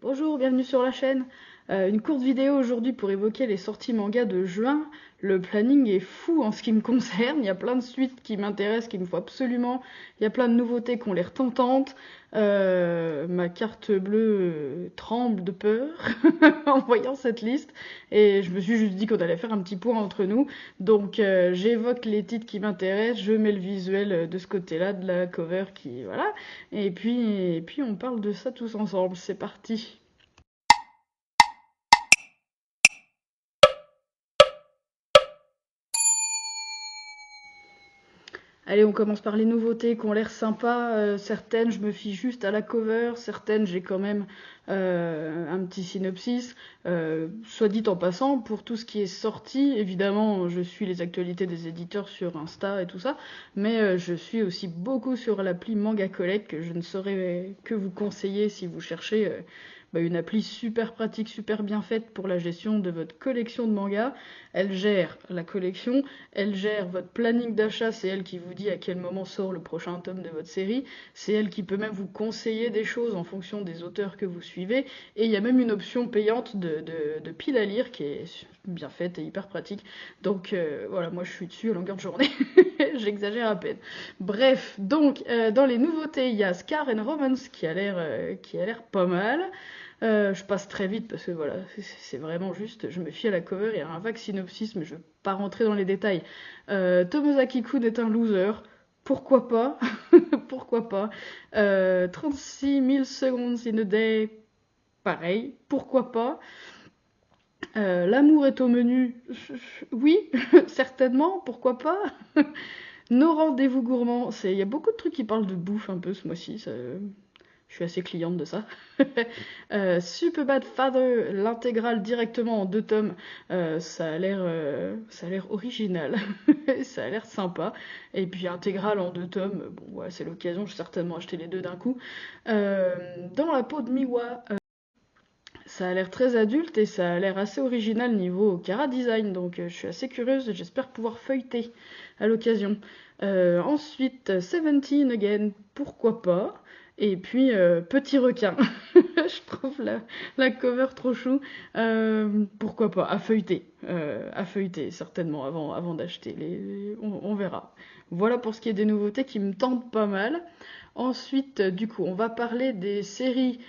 Bonjour, bienvenue sur la chaîne. Une courte vidéo aujourd'hui pour évoquer les sorties manga de juin. Le planning est fou en ce qui me concerne. Il y a plein de suites qui m'intéressent, qu'il me faut absolument. Il y a plein de nouveautés qui ont l'air tentantes. Ma carte bleue tremble de peur en voyant cette liste. Et je me suis juste dit qu'on allait faire un petit point entre nous. Donc j'évoque les titres qui m'intéressent, je mets le visuel de ce côté-là, de la cover qui... Voilà. Et puis on parle de ça tous ensemble. C'est parti. Allez, on commence par les nouveautés qui ont l'air sympas. Certaines, je me fie juste à la cover. Certaines, j'ai quand même un petit synopsis. Soit dit en passant, pour tout ce qui est sorti, évidemment, je suis les actualités des éditeurs sur Insta et tout ça. Mais je suis aussi beaucoup sur l'appli Manga Collect que je ne saurais que vous conseiller si vous cherchez une appli super pratique, super bien faite pour la gestion de votre collection de mangas. Elle gère la collection, elle gère votre planning d'achat, c'est elle qui vous dit à quel moment sort le prochain tome de votre série, c'est elle qui peut même vous conseiller des choses en fonction des auteurs que vous suivez, et il y a même une option payante de pile à lire qui est bien faite et hyper pratique. Donc voilà, moi je suis dessus à longueur de journée, j'exagère à peine. Bref, donc dans les nouveautés, il y a Scar and Romance qui a l'air pas mal. Je passe très vite parce que voilà, c'est vraiment juste, je me fie à la cover et à un vague synopsis, mais je ne veux pas rentrer dans les détails. Tomozaki-kun est un loser. Pourquoi pas? Pourquoi pas? 36 000 seconds in a day. Pareil. Pourquoi pas? L'amour est au menu. Oui, certainement. Pourquoi pas? Nos rendez-vous gourmands. Il y a beaucoup de trucs qui parlent de bouffe un peu ce mois-ci. Je suis assez cliente de ça. Superbad Father, l'intégrale directement en 2 tomes, ça a l'air original, ça a l'air sympa. Et puis intégrale en 2 tomes, bon ouais, c'est l'occasion, je vais certainement acheter les deux d'un coup. Dans la peau de Miwa, ça a l'air très adulte et ça a l'air assez original niveau Cara Design, donc je suis assez curieuse et j'espère pouvoir feuilleter à l'occasion. Ensuite, 17 Again, pourquoi pas. Et puis, Petit requin. Je trouve la cover trop chou. Pourquoi pas, à feuilleter certainement avant d'acheter. On verra. Voilà pour ce qui est des nouveautés qui me tentent pas mal. Ensuite, du coup, on va parler des séries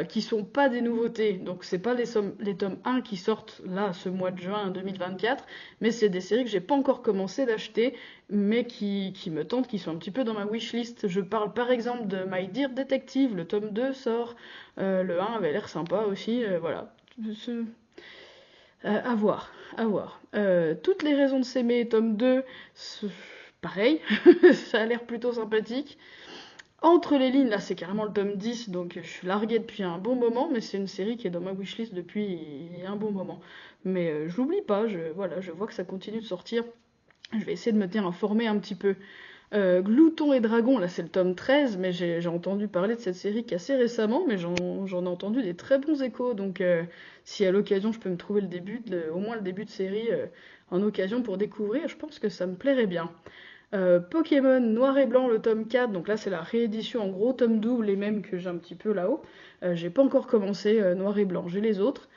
qui sont pas des nouveautés. Donc, c'est pas les tomes 1 qui sortent là ce mois de juin 2024, mais c'est des séries que j'ai pas encore commencé d'acheter, mais qui me tentent, qui sont un petit peu dans ma wishlist. Je parle par exemple de My Dear Detective, le tome 2 sort, le 1 avait l'air sympa aussi, voilà. À voir, à voir. Toutes les raisons de s'aimer, tome 2, pareil, ça a l'air plutôt sympathique. Entre les lignes, là c'est carrément le tome 10, donc je suis larguée depuis un bon moment, mais c'est une série qui est dans ma wishlist depuis un bon moment. Mais je l'oublie pas, voilà, je vois que ça continue de sortir. Je vais essayer de me tenir informée un petit peu. Glouton et Dragon, là c'est le tome 13, mais j'ai entendu parler de cette série qu'assez récemment, mais j'en ai entendu des très bons échos, donc si à l'occasion je peux me trouver au moins le début de série en occasion pour découvrir, je pense que ça me plairait bien. Pokémon Noir et Blanc, le tome 4, donc là c'est la réédition en gros tome double, les mêmes que j'ai un petit peu là-haut. J'ai pas encore commencé Noir et Blanc, j'ai les autres.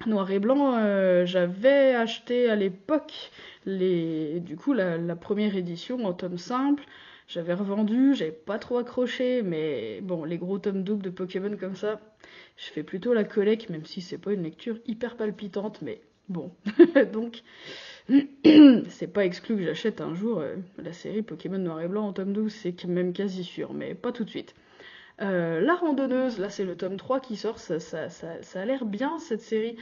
Noir et Blanc, j'avais acheté à l'époque du coup la première édition en tome simple. J'avais revendu, j'avais pas trop accroché, mais bon, les gros tomes doubles de Pokémon comme ça, je fais plutôt la collecte, même si c'est pas une lecture hyper palpitante, mais bon. Donc, c'est pas exclu que j'achète un jour la série Pokémon Noir et Blanc en tome 12, c'est même quasi sûr, mais pas tout de suite. La randonneuse, là c'est le tome 3 qui sort, ça a l'air bien cette série.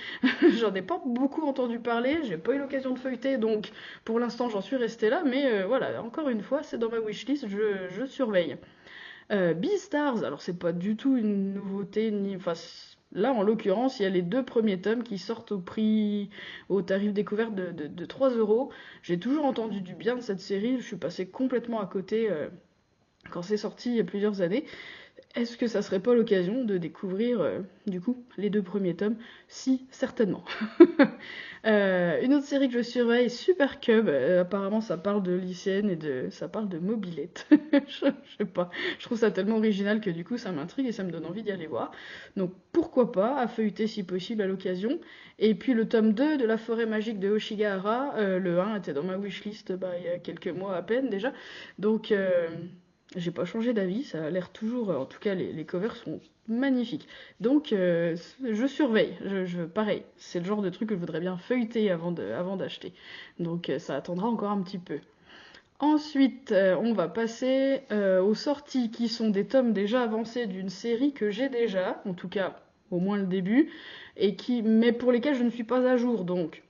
J'en ai pas beaucoup entendu parler, j'ai pas eu l'occasion de feuilleter, donc pour l'instant j'en suis restée là, mais voilà, encore une fois, c'est dans ma wishlist, je surveille. Beastars, alors c'est pas du tout une nouveauté, enfin là en l'occurrence il y a les 2 premiers tomes qui sortent au tarif découvert de 3 euros. J'ai toujours entendu du bien de cette série, je suis passée complètement à côté quand c'est sorti il y a plusieurs années. est-ce que ça serait pas l'occasion de découvrir, du coup, les 2 premiers tomes? Si, certainement. Une autre série que je surveille, Super Cub, apparemment ça parle de lycéenne et ça parle de mobilette. Je sais pas, je trouve ça tellement original que du coup ça m'intrigue et ça me donne envie d'y aller voir. Donc pourquoi pas, à feuilleter si possible à l'occasion. Et puis le tome 2 de La Forêt Magique de Hoshigahara, le 1 était dans ma wishlist il y a quelques mois à peine déjà. Donc j'ai pas changé d'avis, ça a l'air toujours, en tout cas les covers sont magnifiques. Donc je surveille, pareil, c'est le genre de truc que je voudrais bien feuilleter avant d'acheter. Donc ça attendra encore un petit peu. Ensuite, on va passer aux sorties qui sont des tomes déjà avancés d'une série que j'ai déjà, en tout cas au moins le début, mais pour lesquels je ne suis pas à jour. Donc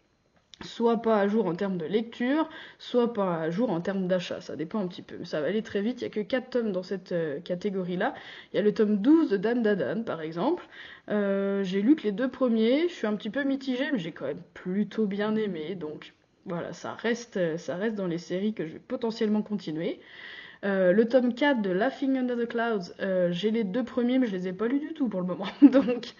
soit pas à jour en termes de lecture, soit pas à jour en termes d'achat, ça dépend un petit peu. Ça va aller très vite, il n'y a que 4 tomes dans cette catégorie-là. Il y a le tome 12 de Dan Dadan, par exemple. J'ai lu que les 2 premiers, je suis un petit peu mitigée, mais j'ai quand même plutôt bien aimé, donc voilà, ça reste dans les séries que je vais potentiellement continuer. Le tome 4 de Laughing Under the Clouds, j'ai les 2 premiers, mais je les ai pas lus du tout pour le moment, donc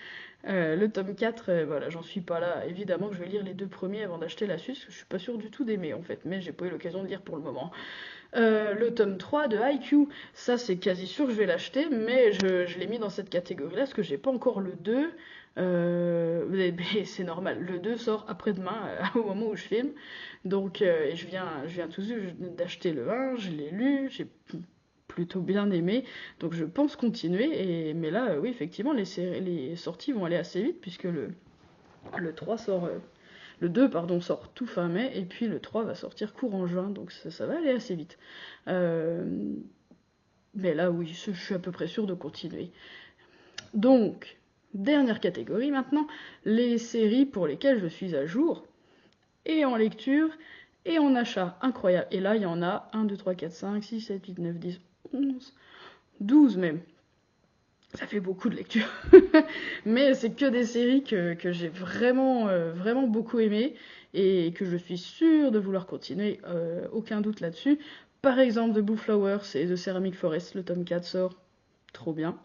le tome 4, voilà, j'en suis pas là. Évidemment que je vais lire les 2 premiers avant d'acheter la suite, parce que je suis pas sûre du tout d'aimer en fait, mais j'ai pas eu l'occasion de lire pour le moment. Le tome 3 de Haikyuu, ça c'est quasi sûr que je vais l'acheter, mais je l'ai mis dans cette catégorie-là, parce que j'ai pas encore le 2. Mais c'est normal, le 2 sort après-demain, au moment où je filme. Donc, et je viens tout juste d'acheter le 1, je l'ai lu, j'ai plutôt bien aimé, donc je pense continuer. Mais là, oui, effectivement, les sorties vont aller assez vite, puisque le 3 sort, le 2 pardon, sort tout fin mai, et puis le 3 va sortir courant juin, donc ça va aller assez vite. Mais là, oui, je suis à peu près sûre de continuer. Donc, dernière catégorie maintenant, les séries pour lesquelles je suis à jour, et en lecture, et en achat. Incroyable. Et là, il y en a 1, 2, 3, 4, 5, 6, 7, 8, 9, 10, 11, 12 même. Ça fait beaucoup de lecture. Mais c'est que des séries que j'ai vraiment, vraiment beaucoup aimées et que je suis sûre de vouloir continuer. Aucun doute là-dessus. Par exemple, The Blue Flowers et The Ceramic Forest, le tome 4 sort. Trop bien.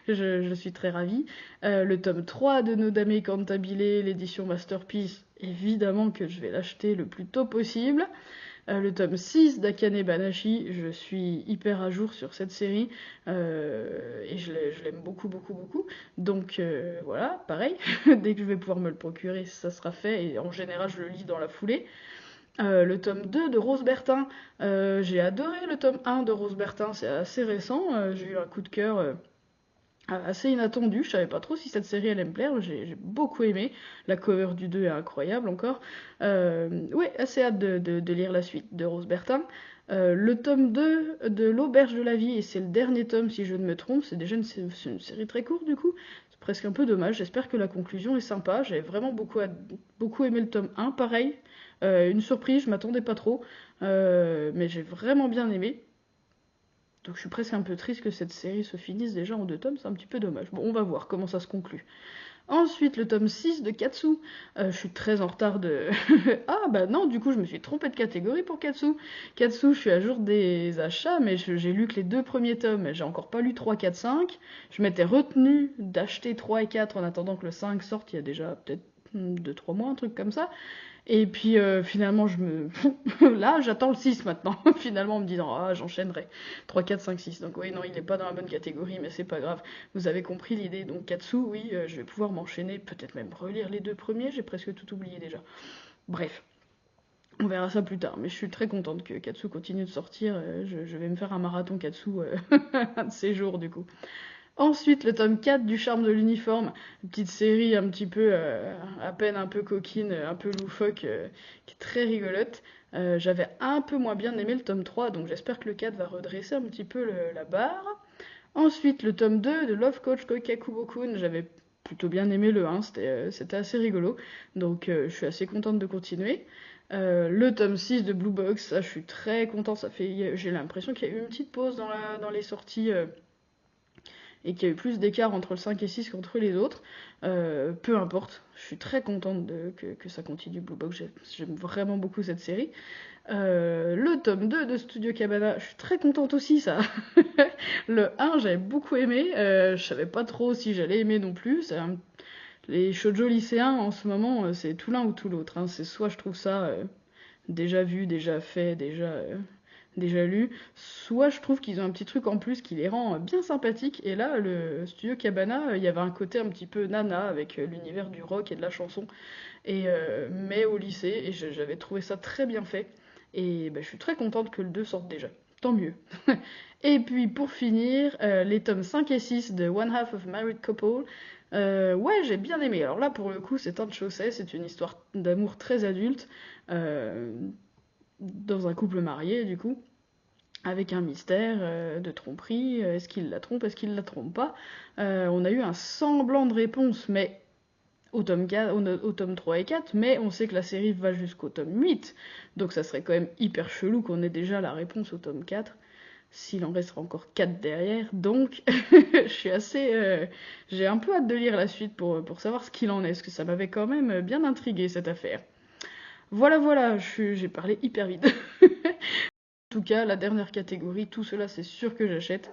je suis très ravie. Le tome 3 de Nodame Cantabile, l'édition Masterpiece, évidemment que je vais l'acheter le plus tôt possible. Le tome 6 d'Akane Banashi, je suis hyper à jour sur cette série et je l'aime beaucoup, beaucoup, beaucoup. Donc voilà, pareil, dès que je vais pouvoir me le procurer, ça sera fait et en général je le lis dans la foulée. Le tome 2 de Rose Bertin, j'ai adoré le tome 1 de Rose Bertin, c'est assez récent, j'ai eu un coup de cœur assez inattendu, je savais pas trop si cette série allait me plaire, j'ai beaucoup aimé, la cover du 2 est incroyable encore. Ouais, assez hâte de lire la suite de Rose Bertin. Le tome 2 de L'Auberge de la Vie, et c'est le dernier tome si je ne me trompe, c'est déjà une série très courte du coup, c'est presque un peu dommage, j'espère que la conclusion est sympa, j'avais vraiment beaucoup aimé le tome 1, pareil, une surprise, je m'attendais pas trop, mais j'ai vraiment bien aimé. Donc je suis presque un peu triste que cette série se finisse déjà en 2 tomes, c'est un petit peu dommage. Bon, on va voir comment ça se conclut. Ensuite, le tome 6 de Katsu. Je suis très en retard de... ah bah non, du coup je me suis trompée de catégorie pour Katsu. Katsu, je suis à jour des achats, mais j'ai lu que les 2 premiers tomes, j'ai encore pas lu 3, 4, 5. Je m'étais retenue d'acheter 3 et 4 en attendant que le 5 sorte il y a déjà peut-être 2-3 mois, un truc comme ça. Et puis finalement, là, j'attends le 6 maintenant. Finalement, en me disant, ah, j'enchaînerai. 3, 4, 5, 6. Donc oui, non, il n'est pas dans la bonne catégorie, mais c'est pas grave. Vous avez compris l'idée. Donc Katsu, oui, je vais pouvoir m'enchaîner, peut-être même relire les 2 premiers. J'ai presque tout oublié déjà. Bref. On verra ça plus tard, mais je suis très contente que Katsu continue de sortir. Je vais me faire un marathon Katsu un de ces jours, du coup. Ensuite, le tome 4 du Charme de l'uniforme, une petite série un petit peu, à peine un peu coquine, un peu loufoque, qui est très rigolote. J'avais un peu moins bien aimé le tome 3, donc j'espère que le 4 va redresser un petit peu la barre. Ensuite, le tome 2 de Love Coach Koikakubo-kun, j'avais plutôt bien aimé le 1, c'était assez rigolo, donc je suis assez contente de continuer. Le tome 6 de Blue Box, ça je suis très contente, j'ai l'impression qu'il y a eu une petite pause dans les sorties et qu'il y a eu plus d'écart entre le 5 et 6 qu'entre les autres. Peu importe, je suis très contente que ça continue Blue Box, j'aime vraiment beaucoup cette série. Le tome 2 de Studio Cabana, je suis très contente aussi, ça. Le 1, j'avais beaucoup aimé, je savais pas trop si j'allais aimer non plus. Les shoujo lycéens, en ce moment, c'est tout l'un ou tout l'autre, hein. C'est soit je trouve ça déjà vu, déjà fait, déjà lu, soit je trouve qu'ils ont un petit truc en plus qui les rend bien sympathiques. Et là, le Studio Cabana, il y avait un côté un petit peu nana avec l'univers du rock et de la chanson, mais au lycée, et j'avais trouvé ça très bien fait. Et je suis très contente que le 2 sorte déjà. Tant mieux. Et puis pour finir, les tomes 5 et 6 de One Half of Married Couple. Ouais, j'ai bien aimé. Alors là, pour le coup, c'est un de chaussée, c'est une histoire d'amour très adulte, euh, dans un couple marié, du coup, avec un mystère de tromperie. Est-ce qu'il la trompe, est-ce qu'il la trompe pas? On a eu un semblant de réponse, mais au tome 4, au tome 3 et 4, mais on sait que la série va jusqu'au tome 8, donc ça serait quand même hyper chelou qu'on ait déjà la réponse au tome 4, s'il en restera encore 4 derrière, donc je suis assez... j'ai un peu hâte de lire la suite pour savoir ce qu'il en est, parce que ça m'avait quand même bien intrigué cette affaire. Voilà, voilà, j'ai parlé hyper vite. En tout cas, la dernière catégorie, tout cela c'est sûr que j'achète.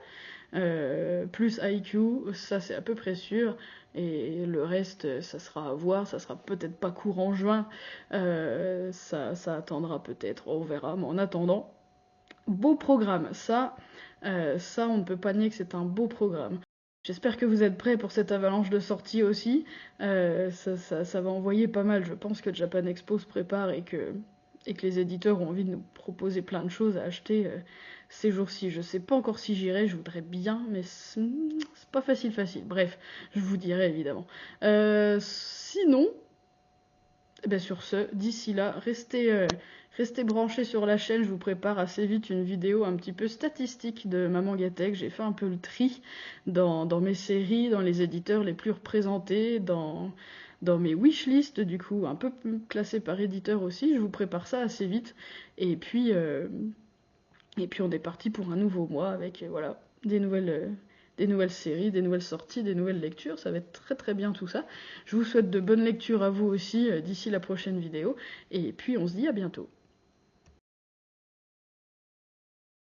Plus IQ, ça c'est à peu près sûr. Et le reste, ça sera à voir, ça sera peut-être pas courant juin. Ça attendra peut-être, on verra. Mais en attendant, beau programme. Ça, on ne peut pas nier que c'est un beau programme. J'espère que vous êtes prêts pour cette avalanche de sorties aussi. Ça va envoyer pas mal. Je pense que Japan Expo se prépare et que les éditeurs ont envie de nous proposer plein de choses à acheter ces jours-ci. Je sais pas encore si j'irai, je voudrais bien, mais c'est pas facile. Bref, je vous dirai évidemment. Sinon, sur ce, d'ici là, restez branchés sur la chaîne, je vous prépare assez vite une vidéo un petit peu statistique de ma Mangatech. J'ai fait un peu le tri dans mes séries, dans les éditeurs les plus représentés, dans mes wishlists, du coup, un peu plus classés par éditeur aussi. Je vous prépare ça assez vite. Et puis on est parti pour un nouveau mois avec voilà, des nouvelles séries, des nouvelles sorties, des nouvelles lectures. Ça va être très très bien tout ça. Je vous souhaite de bonnes lectures à vous aussi d'ici la prochaine vidéo. Et puis on se dit à bientôt.